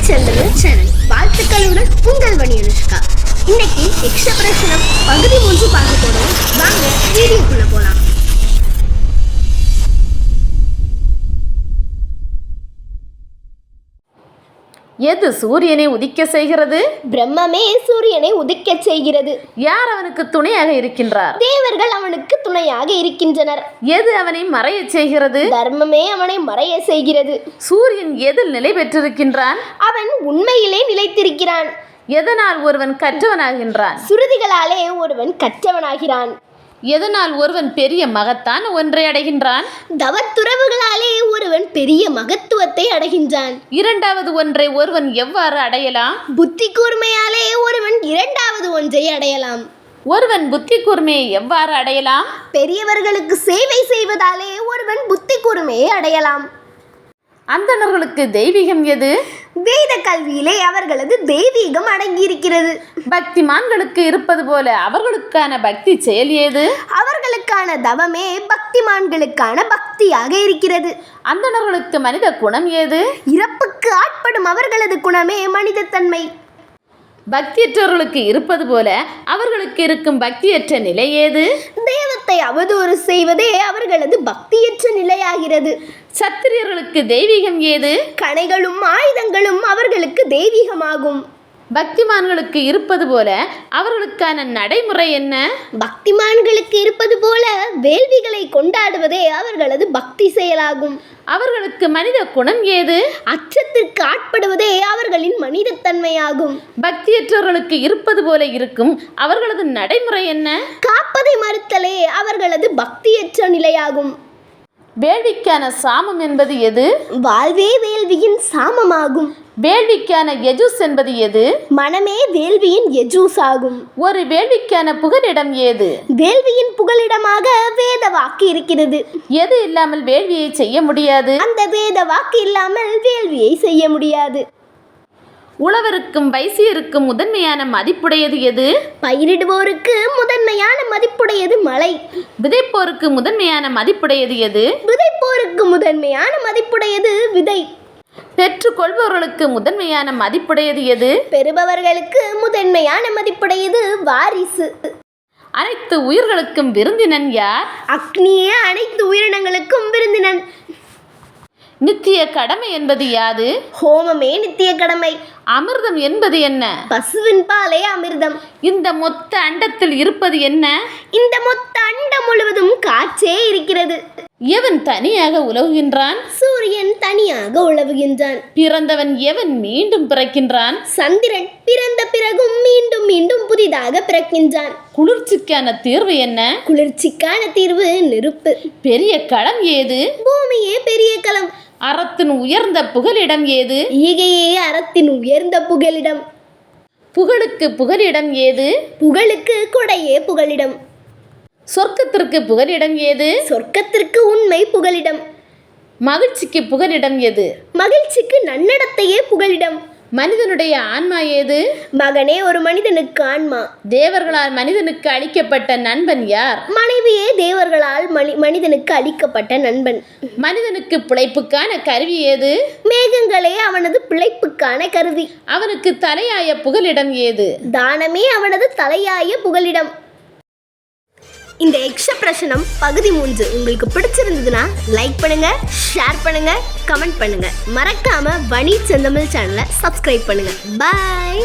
செந்தமிழ் சேனல் வாழ்த்துக்களுடன் உங்கள் வணி அனுஷ்கா. இன்னைக்கு எக்ஸ்ட்ரா பிரச்சனம் பகுதி 3 பார்க்க போறோம். வாங்க வீடியோக்குள்ள போலாம். எது சூரியனை உதிக்க செய்கிறது? பிரம்மமே சூரியனை உதிக்க செய்கிறது. யார் அவனுக்கு துணையாக இருக்கின்றார்? தேவர்கள் அவனுக்கு துணையாக இருக்கின்றனர். எது அவனை மறைய செய்கிறது? தர்மமே அவனை மறைய செய்கிறது. சூரியன் எதில் நிலை பெற்றிருக்கின்றான்? அவன் உண்மையிலே நிலைத்திருக்கிறான். எதனால் ஒருவன் கற்றவனாகின்றான்? சுருதிகளாலே ஒருவன் கற்றவனாகிறான். எதனால் ஒருவன் பெரிய மகத்தான ஒன்றை அடைகின்றான்? தவத்துறவுகளாலே ஒருவன் பெரிய மகத்துவத்தை அடைகின்றான். இரண்டாவது ஒன்றை ஒருவன் எவ்வாறு அடையலாம்? புத்தி கூர்மையாலே ஒருவன் இரண்டாவது ஒன்றை அடையலாம். ஒருவன் புத்தி கூர்மையை எவ்வாறு அடையலாம்? பெரியவர்களுக்கு சேவை செய்வதாலே ஒருவன் புத்தி கூர்மையை அடையலாம். அந்தணர்களுக்கு தெய்வீகம் எது? வேத கல்வியிலே அவர்களது தெய்வீகம் அடங்கியிருக்கிறது. பக்திமான்களுக்கு இருப்பது போல அவர்களுக்கான பக்தி செயல் ஏது? அவர்களுக்கான தவமே பக்திமான்களுக்கான பக்தியாக இருக்கிறது. அந்தணர்களுக்கு மனித குணம் ஏது? இறப்புக்கு ஆட்படும் அவர்களது குணமே மனிதத்தன்மை. பக்தியற்றவர்களுக்கு இருப்பது போல அவர்களுக்கு இருக்கும் பக்தியற்ற நிலை ஏது? தெய்வத்தை அவதூறு செய்வதே அவர்களது பக்தியற்ற நிலையாகிறது. சத்திரியர்களுக்கு தெய்வீகம் ஏது? கணைகளும் ஆயுதங்களும் அவர்களுக்கு தெய்வீகமாகும். பக்திமான்களுக்கு இருப்பது போல அவர்களுக்கான நடைமுறை என்ன? பக்திமான்களுக்கு இருப்பது போல வேள்விகளை கொண்டாடுவதே அவர்களது பக்தி செயலாகும். அவர்களுக்கு மனித குணம் ஏது? அச்சத்திற்கு ஆட்படுவதே அவர்களின் மனிதத்தன்மையாகும். பக்தியற்றவர்களுக்கு இருப்பது போல இருக்கும் அவர்களது நடைமுறை என்ன? காப்பதை மறுத்தலே அவர்களது பக்தியற்ற நிலையாகும். வேள்விக்கான சாமம் என்பது எது? வாழ்வே வேள்வியின் சாமமாகும். வேள்விக்கான யஜூஸ் என்பது எது? மனமே வேள்வியின் யஜூஸ் ஆகும். ஒரு வேள்விக்கான புகலிடம் ஏது? வேள்வியின் புகலிடமாக வேத வாக்கு இருக்கிறது. எது இல்லாமல் வேள்வியை செய்ய முடியாது? அந்த வேத வாக்கு இல்லாமல் வேள்வியை செய்ய முடியாது. உழவருக்கும் வைசியருக்கும் முதன்மையான மதிப்புடையது எது? பயிரிடுவோருக்கு முதன்மையான மதிப்புடையது மழை. விதைப்போருக்கு முதன்மையான மதிப்புடையது எது? விதைப்போருக்கு முதன்மையான மதிப்புடையது விதை. பெற்றுக்கொள்பவர்களுக்கு முதன்மையான மதிப்புடையது எது? பெறுபவர்களுக்கு முதன்மையான மதிப்புடையது வாரிசு. அனைத்து உயிர்களுக்கும் விருந்தினன் யார்? அக்னியே அனைத்து உயிரினங்களுக்கும் விருந்தினன். நித்திய கடமை என்பது யாது? ஹோமமே நித்திய கடமை. அமிர்தம் என்பது என்ன? பசுவின் பாலே அமிர்தம். இந்த மொத்த அண்டத்தில் இருப்பது என்ன? இந்த மொத்த அண்டம் முழுவதும் காற்றே இருக்கிறது. எவன் தனியாக உலவுகின்றான்? சூரியன் தனியாக உலவுகின்றான். பிறந்தவன் எவன் மீண்டும் பிறக்கின்றான்? சந்திரன் பிறந்த பிறகும் மீண்டும் மீண்டும் புதிதாக பிறக்கின்றான். குளிர்ச்சிக்கான தீர்வு என்ன? குளிர்ச்சிக்கான தீர்வு நெருப்பு. பெரிய களம் ஏது? பூமியே பெரிய களம். அறத்தின் உயர்ந்த புகலிடம் ஏது? ஈகையே அறத்தின் உயர்ந்த புகலிடம். புகழுக்கு புகலிடம் ஏது? புகழுக்கு கொடையே புகலிடம். சொர்க்கத்திற்கு புகலிடம் ஏது? சொர்க்கத்திற்கு உண்மை புகலிடம். மகிழ்ச்சிக்கு புகலிடம் எது? மகிழ்ச்சிக்கு நன்னடத்தையே புகலிடம். மனிதனுடைய ஆன்மா ஏது? மகனே ஒரு மனிதனுக்கு ஆன்மா. தேவர்களால் மனிதனுக்கு அளிக்கப்பட்ட நண்பன் யார்? மனைவியே தேவர்களால் மனிதனுக்கு அளிக்கப்பட்ட நண்பன். மனிதனுக்கு பிழைப்புக்கான கருவி ஏது? மேகங்களே அவனது பிழைப்புக்கான கருவி. அவனுக்கு தலையாய புகலிடம் ஏது? தானமே அவனது தலையாய புகலிடம். இந்த எக்ஸ்ட்ரா பிரச்சனம் பகுதி 3 உங்களுக்கு பிடிச்சிருந்ததுன்னா லைக் பண்ணுங்க, ஷேர் பண்ணுங்க, கமெண்ட் பண்ணுங்க. மறக்காம வணி செந்தமிழ் சேனலை சப்ஸ்கிரைப் பண்ணுங்க. பாய்.